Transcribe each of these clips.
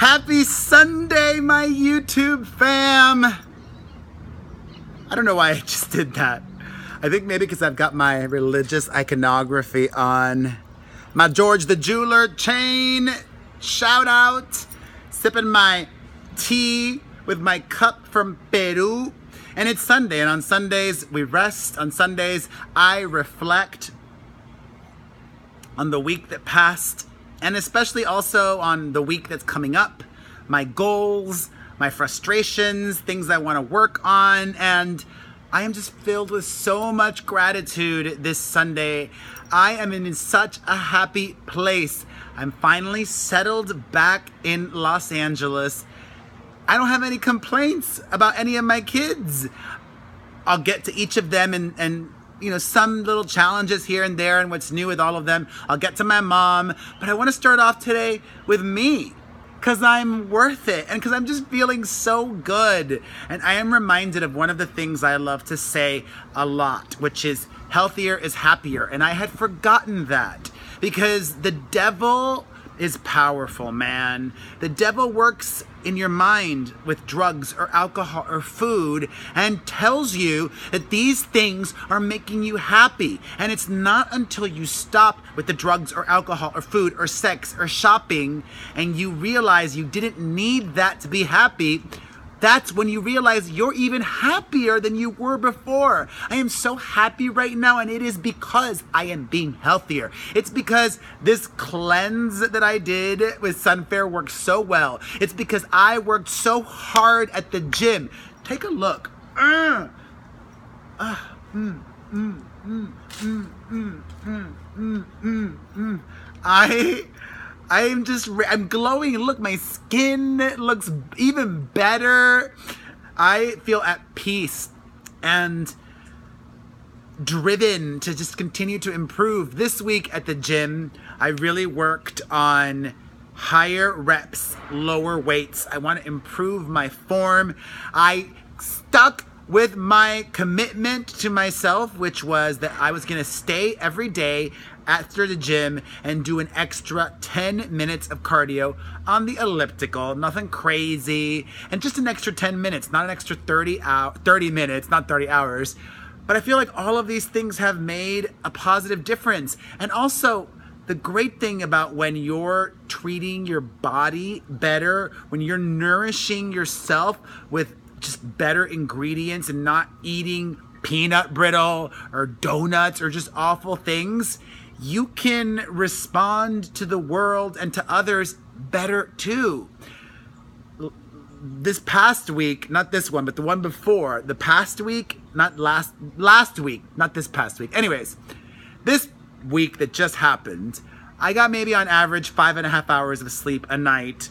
Happy Sunday, my YouTube fam. I don't know why I just did that. I think maybe because I've got my religious iconography on. My George the Jeweler chain, shout out. Sipping my tea with my cup from Peru. And it's Sunday, and on Sundays we rest. On Sundays I reflect on the week that passed, and especially also on the week that's coming up, my goals, my frustrations, things I want to work on, and I am just filled with so much gratitude this Sunday. I am in such a happy place. I'm finally settled back in Los Angeles. I don't have any complaints about any of my kids. I'll get to each of them and you know, some little challenges here and there and what's new with all of them. I'll get to my mom, but I want to start off today with me because I'm worth it and because I'm just feeling so good. And I am reminded of one of the things I love to say a lot, which is healthier is happier. And I had forgotten that because the devil is powerful, man. The devil works in your mind with drugs or alcohol or food and tells you that these things are making you happy. And it's not until you stop with the drugs or alcohol or food or sex or shopping and you realize you didn't need that to be happy, that's when you realize you're even happier than you were before. I am so happy right now, and it is because I am being healthier. It's because this cleanse that I did with Sunfair worked so well. It's because I worked so hard at the gym. Take a look. I'm glowing. Look, my skin looks even better. I feel at peace and driven to just continue to improve. This week at the gym, I really worked on higher reps, lower weights. I want to improve my form. I stuck with my commitment to myself, which was that I was going to stay every day after the gym and do an extra 10 minutes of cardio on the elliptical, nothing crazy, and just an extra 10 minutes, not an extra 30 minutes, not 30 hours. But I feel like all of these things have made a positive difference. And also, the great thing about when you're treating your body better, when you're nourishing yourself with just better ingredients and not eating peanut brittle or donuts or just awful things, you can respond to the world and to others better too. This past week, not this one, but the one before, the past week, not last week, not this past week. Anyways, this week that just happened, I got maybe on average 5.5 hours of sleep a night.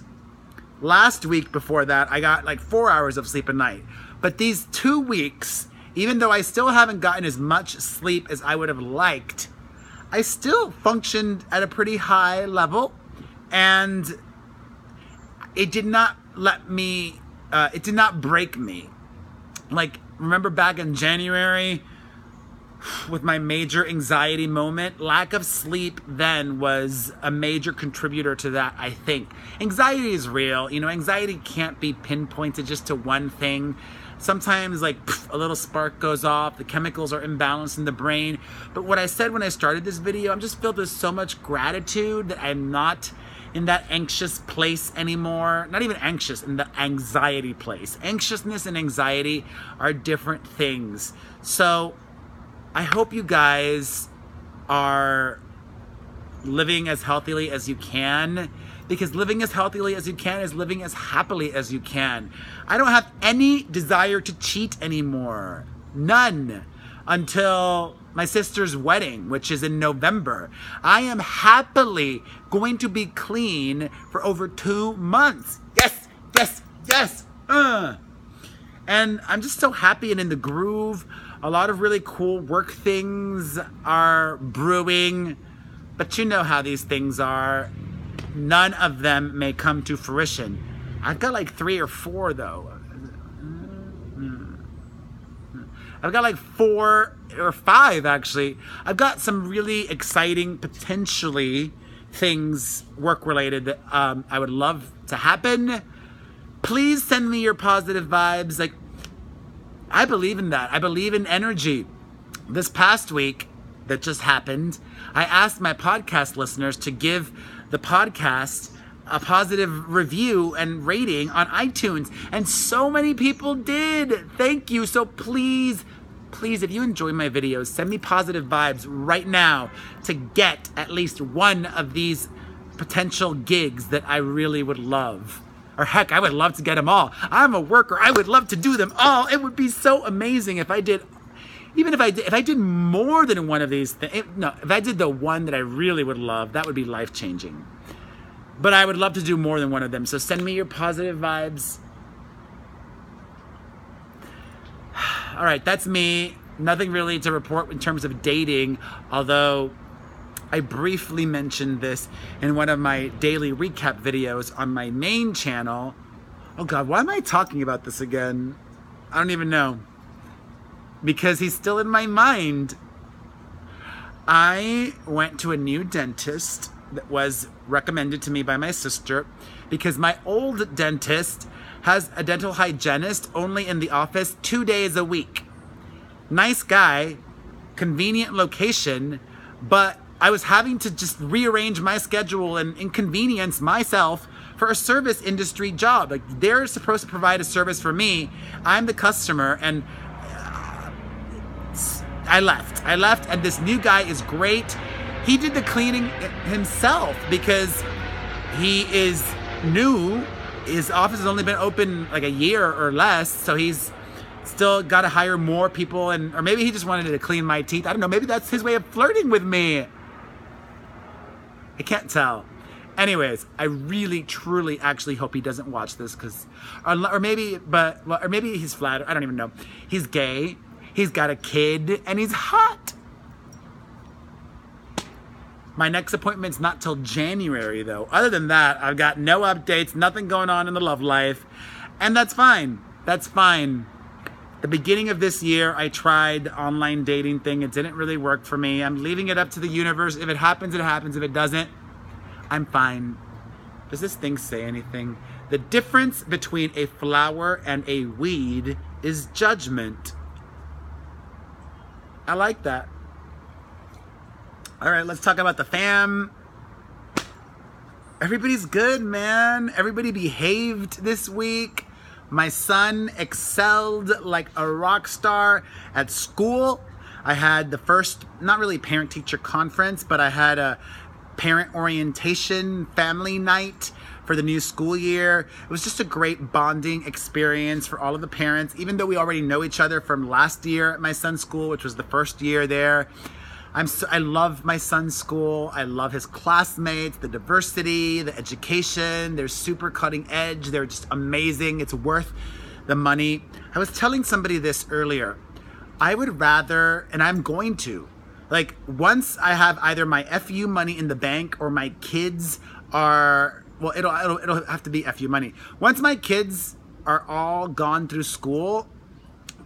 Last week before that, I got like 4 hours of sleep a night. But these 2 weeks, even though I still haven't gotten as much sleep as I would have liked, I still functioned at a pretty high level, and it did not it did not break me. Like, remember back in January with my major anxiety moment? Lack of sleep then was a major contributor to that, I think. Anxiety is real. You know, anxiety can't be pinpointed just to one thing. Sometimes, like, a little spark goes off, the chemicals are imbalanced in the brain. But what I said when I started this video, I'm just filled with so much gratitude that I'm not in that anxious place anymore. Not even anxious, in the anxiety place. Anxiousness and anxiety are different things. So I hope you guys are living as healthily as you can, because living as healthily as you can is living as happily as you can. I don't have any desire to cheat anymore. None. Until my sister's wedding, which is in November. I am happily going to be clean for over 2 months. Yes, yes, yes. And I'm just so happy and in the groove. A lot of really cool work things are brewing, but you know how these things are. None of them may come to fruition. I've got like 3 or 4 though. I've got like 4 or 5 actually. I've got some really exciting, potentially things work-related that I would love to happen. Please send me your positive vibes. Like, I believe in that. I believe in energy. This past week that just happened, I asked my podcast listeners to give the podcast a positive review and rating on iTunes, and so many people did. Thank you. So please, if you enjoy my videos, send me positive vibes right now to get at least one of these potential gigs that I really would love. Or heck, I would love to get them all. I'm a worker. I would love to do them all. It would be so amazing if I did. Even if I did more than one of these things. If I did the one that I really would love, that would be life-changing. But I would love to do more than one of them. So send me your positive vibes. All right, that's me. Nothing really to report in terms of dating, although I briefly mentioned this in one of my daily recap videos on my main channel. Oh God, why am I talking about this again? I don't even know. Because he's still in my mind. I went to a new dentist that was recommended to me by my sister because my old dentist has a dental hygienist only in the office 2 days a week. Nice guy, convenient location, but I was having to just rearrange my schedule and inconvenience myself for a service industry job. Like, they're supposed to provide a service for me. I'm the customer, and I left, and this new guy is great. He did the cleaning himself because he is new. His office has only been open like a year or less, so he's still got to hire more people, or maybe he just wanted to clean my teeth. I don't know. Maybe that's his way of flirting with me. I can't tell. Anyways, I really, truly, actually hope he doesn't watch this, or maybe he's flattered. I don't even know. He's gay. He's got a kid, and he's hot. My next appointment's not till January, though. Other than that, I've got no updates, nothing going on in the love life, and that's fine. That's fine. The beginning of this year, I tried the online dating thing. It didn't really work for me. I'm leaving it up to the universe. If it happens, it happens. If it doesn't, I'm fine. Does this thing say anything? The difference between a flower and a weed is judgment. I like that. All right, let's talk about the fam. Everybody's good, man. Everybody behaved this week. My son excelled like a rock star at school. I had the first, not really parent-teacher conference, but I had a parent orientation family night for the new school year. It was just a great bonding experience for all of the parents, even though we already know each other from last year at my son's school, which was the first year there. I love my son's school. I love his classmates, the diversity, the education. They're super cutting edge. They're just amazing. It's worth the money. I was telling somebody this earlier. I would rather, and I'm going to, like, once I have either my FU money in the bank or my kids are, well, it'll have to be FU money. Once my kids are all gone through school,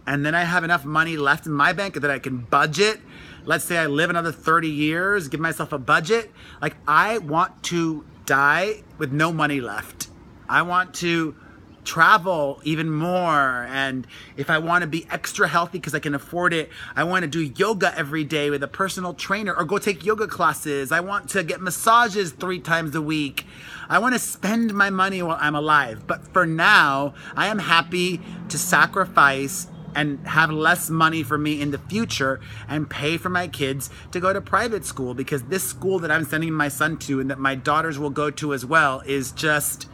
and then I have enough money left in my bank that I can budget. Let's say I live another 30 years, give myself a budget. Like, I want to die with no money left. I want to travel even more. And if I want to be extra healthy because I can afford it, I want to do yoga every day with a personal trainer or go take yoga classes. I want to get massages 3 times a week. I want to spend my money while I'm alive. But for now, I am happy to sacrifice and have less money for me in the future and pay for my kids to go to private school, because this school that I'm sending my son to and that my daughters will go to as well is just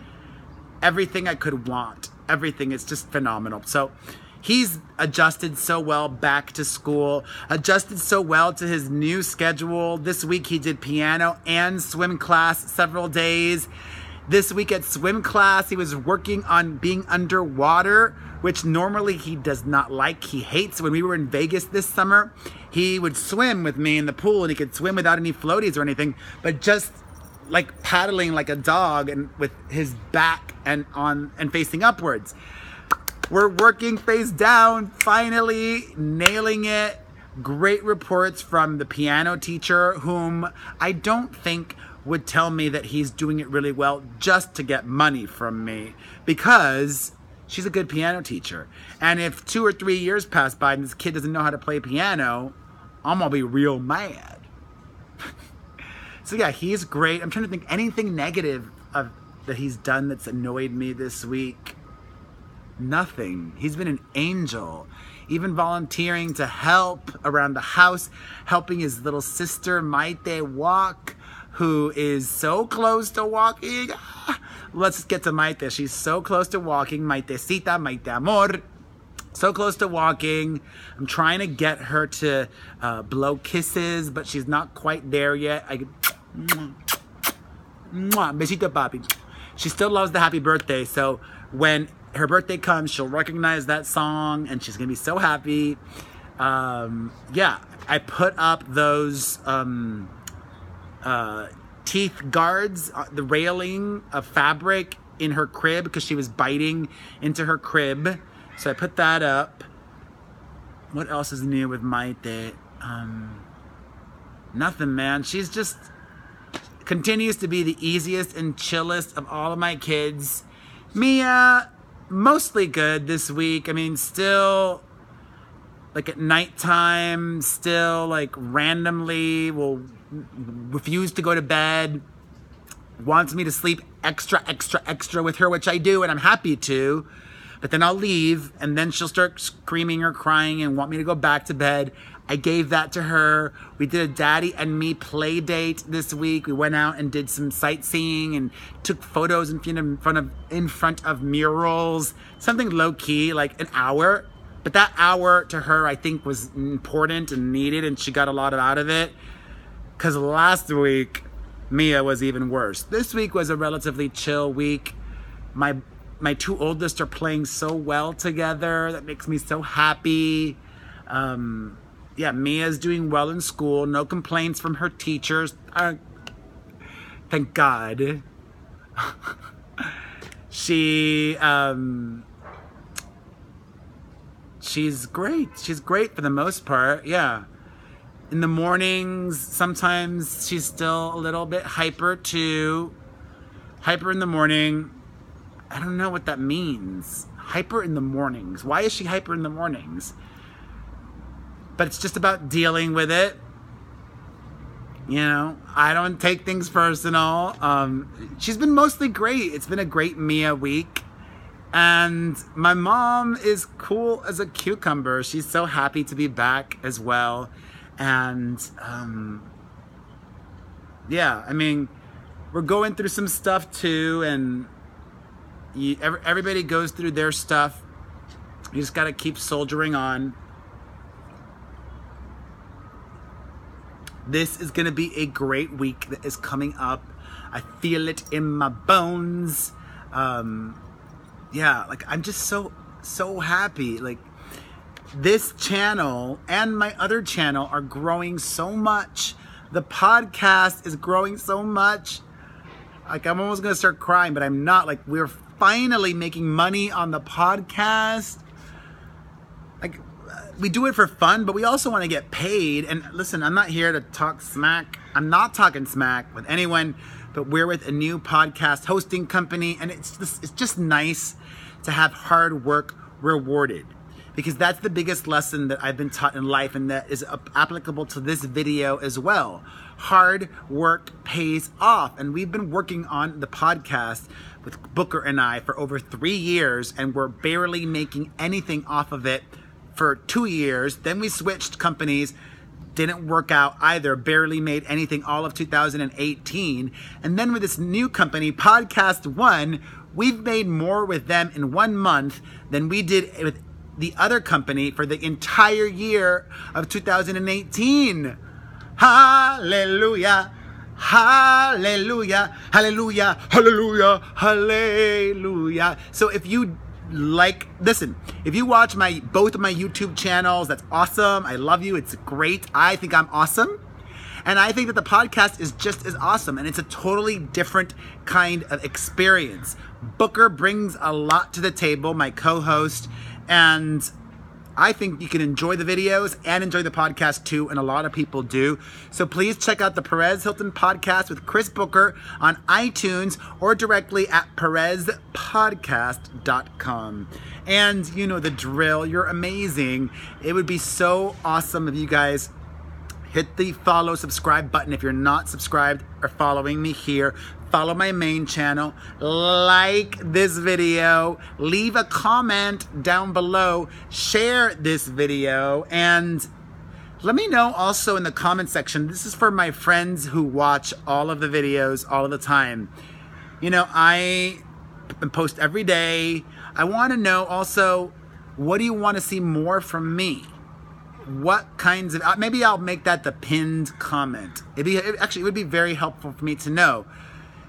everything I could want. Everything is just phenomenal. So he's adjusted so well back to school, adjusted so well to his new schedule. This week he did piano and swim class several days. This week at swim class, he was working on being underwater, which normally he does not like. He hates. When we were in Vegas this summer, he would swim with me in the pool, and he could swim without any floaties or anything, but just like paddling like a dog and with his back and facing upwards. We're working face down, finally nailing it. Great reports from the piano teacher, whom I don't think would tell me that he's doing it really well just to get money from me, because she's a good piano teacher. And if 2 or 3 years pass by and this kid doesn't know how to play piano, I'm gonna be real mad. So yeah, he's great. I'm trying to think anything negative that he's done that's annoyed me this week. Nothing. He's been an angel. Even volunteering to help around the house, helping his little sister Maite walk, who is so close to walking. Let's get to Maite. She's so close to walking. Maitecita, Maite Amor. So close to walking. I'm trying to get her to blow kisses, but she's not quite there yet. Besito papi. She still loves the happy birthday, so when her birthday comes, she'll recognize that song and she's gonna be so happy. Yeah, I put up those teeth guards, the railing of fabric in her crib because she was biting into her crib. So I put that up. What else is new with Maite? Nothing, man. She's just continues to be the easiest and chillest of all of my kids. Mia, mostly good this week. I mean, still, like at nighttime, still like randomly will refuse to go to bed, wants me to sleep extra with her, which I do, and I'm happy to. But then I'll leave, and then she'll start screaming or crying and want me to go back to bed. I gave that to her. We did a daddy and me play date this week. We went out and did some sightseeing and took photos in front of murals. Something low key, like an hour. But that hour to her, I think, was important and needed, and she got a lot out of it. Because last week, Mia was even worse. This week was a relatively chill week. My 2 oldest are playing so well together. That makes me so happy. Yeah, Mia's doing well in school. No complaints from her teachers. Thank God. She's great. She's great for the most part. Yeah. In the mornings, sometimes she's still a little bit hyper too. Hyper in the morning. I don't know what that means. Hyper in the mornings. Why is she hyper in the mornings? But it's just about dealing with it. You know, I don't take things personal. She's been mostly great. It's been a great Mia week. And my mom is cool as a cucumber. She's so happy to be back as well. And yeah, I mean, we're going through some stuff too, and everybody goes through their stuff. You just got to keep soldiering on. This is going to be a great week that is coming up. I feel it in my bones. Yeah, like I'm just so happy. Like this channel and my other channel are growing so much. The podcast is growing so much. Like I'm almost going to start crying, but I'm not. Like we're finally making money on the podcast. Like we do it for fun, but we also want to get paid. And listen, I'm not here to talk smack. I'm not talking smack with anyone, but we're with a new podcast hosting company, and it's just nice to have hard work rewarded, because that's the biggest lesson that I've been taught in life, and that is applicable to this video as well. Hard work pays off, and we've been working on the podcast with Booker and I for over 3 years, and we're barely making anything off of it for 2 years. Then we switched companies, didn't work out either, barely made anything all of 2018. And then with this new company, Podcast One, we've made more with them in 1 month than we did with the other company for the entire year of 2018. Hallelujah. Hallelujah. Hallelujah. Hallelujah. Hallelujah. So if you listen, if you watch both of my YouTube channels, that's awesome. I love you. It's great. I think I'm awesome. And I think that the podcast is just as awesome. And it's a totally different kind of experience. Booker brings a lot to the table, my co-host. And I think you can enjoy the videos and enjoy the podcast too, and a lot of people do. So please check out the Perez Hilton podcast with Chris Booker on iTunes or directly at perezpodcast.com. And you know the drill, you're amazing. It would be so awesome if you guys hit the follow, subscribe button if you're not subscribed or following me here. Follow my main channel, like this video, leave a comment down below, share this video, and let me know also in the comment section. This is for my friends who watch all of the videos all of the time. You know, I post every day. I want to know also, what do you want to see more from me? What kinds of, maybe I'll make that the pinned comment. It would be very helpful for me to know.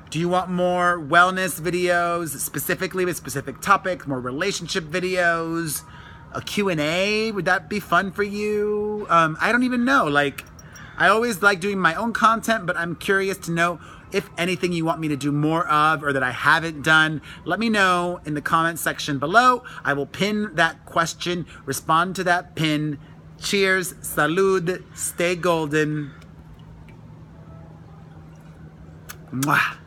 Do you want more wellness videos, specifically with specific topics, more relationship videos, a Q&A? Would that be fun for you? I don't even know. Like, I always like doing my own content, but I'm curious to know if anything you want me to do more of or that I haven't done. Let me know in the comment section below. I will pin that question, respond to that pin. Cheers, salud, stay golden. Mwah.